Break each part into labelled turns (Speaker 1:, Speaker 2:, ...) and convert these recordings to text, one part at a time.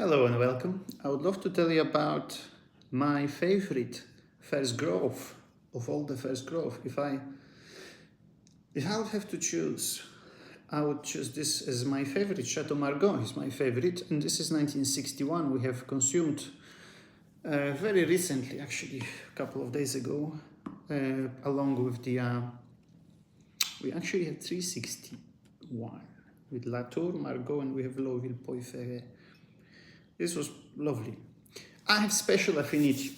Speaker 1: Hello and welcome. I would love to tell you about my favorite first grove of all the first grove. If I would have to choose, I would choose this as my favorite. Chateau Margaux is my favorite, and this is 1961. We have consumed very recently, actually, a couple of days ago, along with the. We actually had 361 with Chateau Margaux, and we have Loville Poiferret. This was lovely. I have special affinity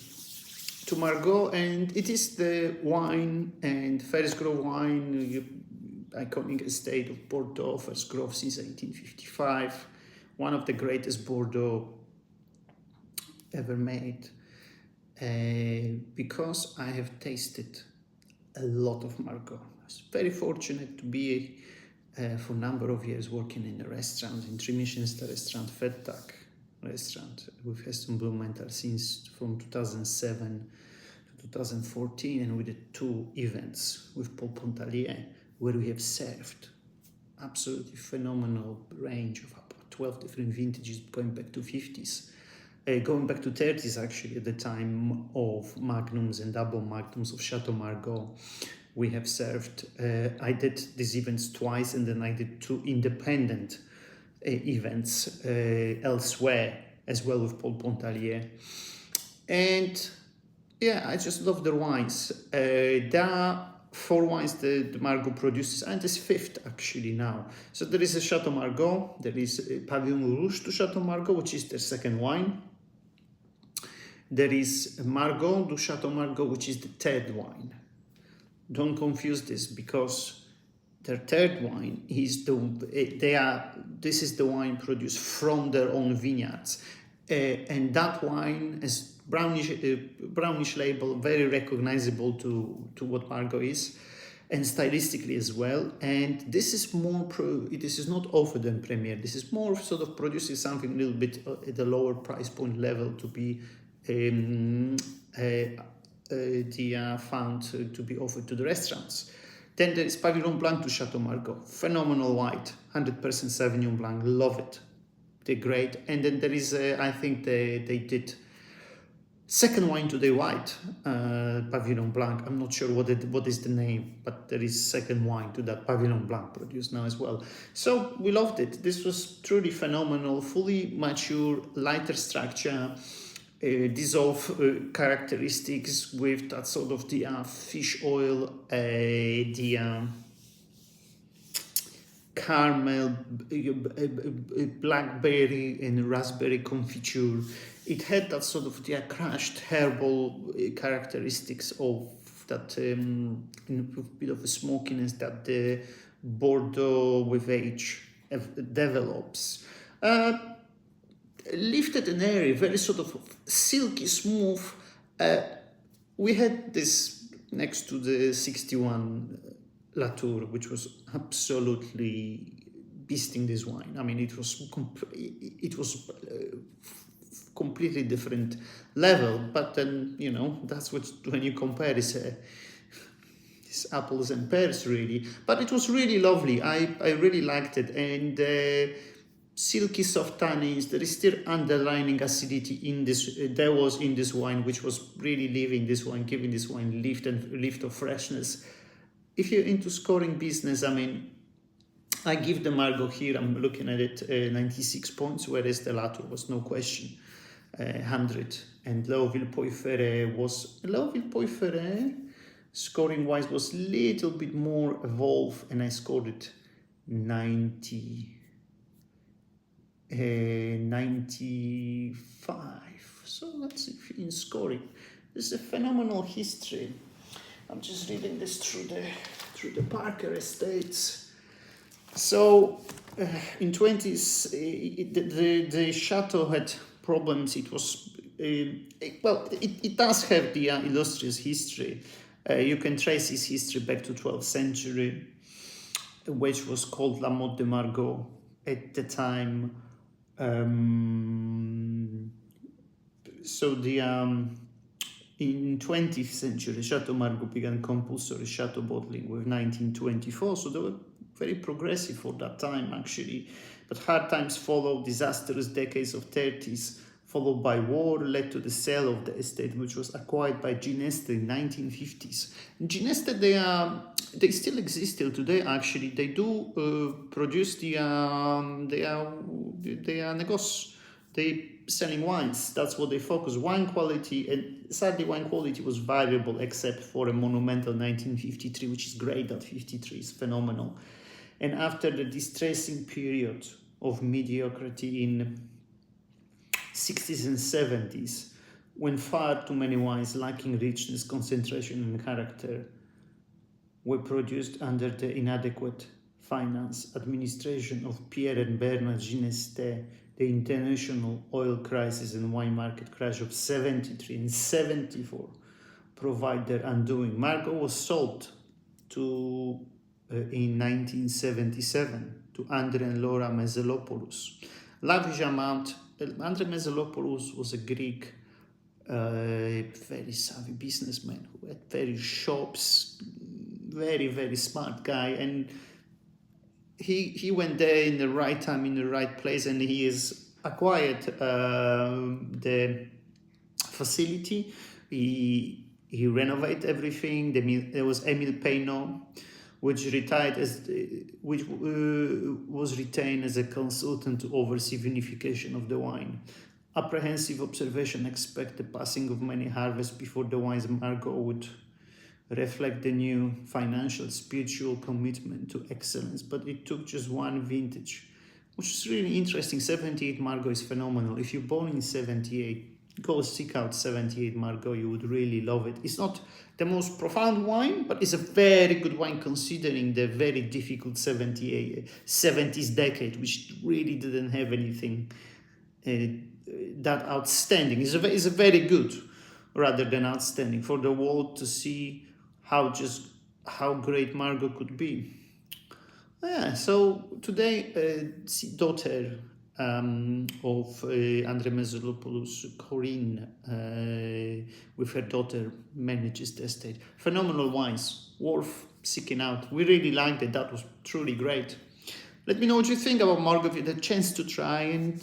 Speaker 1: to Margaux, and it is the wine and first grove wine, iconic estate of Bordeaux, first grove since 1855, one of the greatest Bordeaux ever made, because I have tasted a lot of Margaux. I was very fortunate to be for a number of years working in a restaurant, in 3 Michelin-star restaurant, Fettag restaurant with Heston Blumenthal since from 2007 to 2014, and we did 2 events with Paul Pontalier where we have served absolutely phenomenal range of about 12 different vintages going back to 50s, going back to 30s actually, at the time of magnums and double magnums of Chateau Margaux. We have served, I did these events twice, and then I did 2 independent events elsewhere as well with Paul Pontalier. And yeah, I just love the wines. There are 4 wines the Margaux produces, and there's 5th actually now. So there is a Chateau Margaux, there is a Pavillon Rouge to Chateau Margaux, which is their 2nd wine. There is Margaux du Chateau Margaux, which is the 3rd wine. Don't confuse this, because their 3rd wine is this is the wine produced from their own vineyards, and that wine is brownish label, very recognizable to what Margaux is, and stylistically as well. And this is more this is not offered in Premier. This is more sort of producing something a little bit at the lower price point level to be found to be offered to the restaurants. Then there is Pavillon Blanc to Chateau Margaux, phenomenal white, 100% Sauvignon Blanc, love it, they're great. And then there is, I think they did 2nd wine to the white, Pavillon Blanc. I'm not sure what is the name, but there is 2nd wine to that Pavillon Blanc produced now as well. So we loved it. This was truly phenomenal, fully mature, lighter structure, dissolve characteristics with that sort of the fish oil, the caramel, blackberry and raspberry confiture. It had that sort of the crushed herbal characteristics of that, a bit of a smokiness that the Bordeaux with age develops. Lifted and airy, very sort of silky smooth. We had this next to the 61 Latour, which was absolutely beasting this wine. I mean, it was completely different level, but then, you know, that's what, when you compare this apples and pears really. But it was really lovely. I really liked it, and silky soft tannins. There is still underlying acidity in this. There was in this wine, which was really leaving this wine, giving this wine lift of freshness. If you're into scoring business, I mean, I give the Margaux here, I'm looking at it, 96 points, whereas the Latour was no question 100. And Loville Poiferret scoring wise was a little bit more evolved, and I scored it 95. So let's see in scoring. This is a phenomenal history. I'm just reading this through the Parker estates. So in 20s, the chateau had problems. It was it does have the illustrious history. You can trace its history back to 12th century, which was called La Motte de Margaux at the time. So the in 20th century, Chateau Margaux began compulsory chateau bottling with 1924. So they were very progressive for that time, actually. But hard times followed, disastrous decades of 30s, followed by war, led to the sale of the estate, which was acquired by Gineste in 1950s. Gineste, they still exist till today. Actually, they do produce they are negos. They selling wines. That's what they focus. Wine quality, and sadly, wine quality was variable, except for a monumental 1953, which is great. That 53 is phenomenal. And after the distressing period of mediocrity in 60s and 70s, when far too many wines lacking richness, concentration, and character were produced under the inadequate finance administration of Pierre and Bernard Gineste, the international oil crisis and wine market crash of 73 and 74 provide their undoing. Margaux was sold to in 1977 to Andre and Laura Mezelopoulos. Lavish amount. Andre Mezelopoulos was a Greek, very savvy businessman who had various shops, very, very smart guy, and he went there in the right time, in the right place, and he has acquired the facility. He renovated everything. There was Emile Peynaud, which was retained as a consultant to oversee vinification of the wine. Apprehensive observation expect the passing of many harvests before the wines Margaux would reflect the new financial, spiritual commitment to excellence. But it took just one vintage, which is really interesting. 78 Margaux is phenomenal. If you're born in 78, go seek out 78 Margaux. You would really love it. It's not the most profound wine, but it's a very good wine considering the very difficult 70s decade, which really didn't have anything that outstanding. It's a very good rather than outstanding for the world to see how great Margaux could be. Yeah, so today, daughter of Andre Mezelopoulos, Corinne, with her daughter, manages the estate. Phenomenal wines, worth seeking out. We really liked it. That was truly great. Let me know what you think about Margaux. If you had a chance to try, and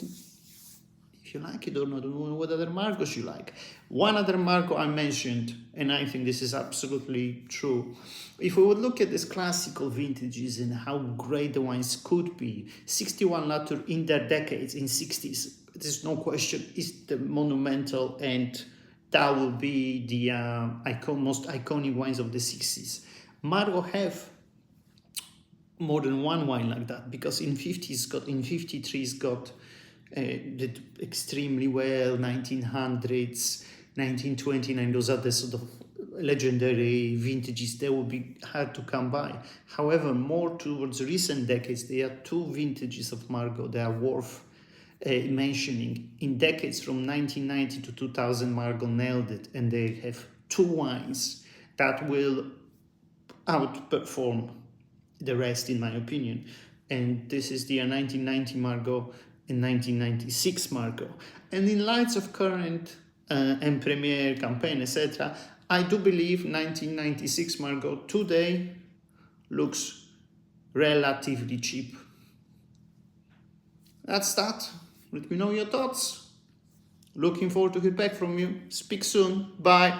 Speaker 1: if you like it or not, and what other Margaux you like. One other Margaux I mentioned, and I think this is absolutely true. If we would look at these classical vintages and how great the wines could be, 61 Latour in their decades, in 60s, there's no question, is the monumental, and that will be the most iconic wines of the 60s. Margaux have more than one wine like that, because in 53's got did extremely well, 1900s, 1929, those are the sort of legendary vintages. They will be hard to come by. However, more towards recent decades, there are two vintages of Margaux that are worth mentioning. In decades from 1990 to 2000, Margaux nailed it, and they have two wines that will outperform the rest, in my opinion. And this is the 1990 Margaux and 1996 Margaux. And in light of current and premiere campaign, etc., I do believe 1996 Margaux today looks relatively cheap. That's that. Let me know your thoughts. Looking forward to hear back from you. Speak soon. Bye.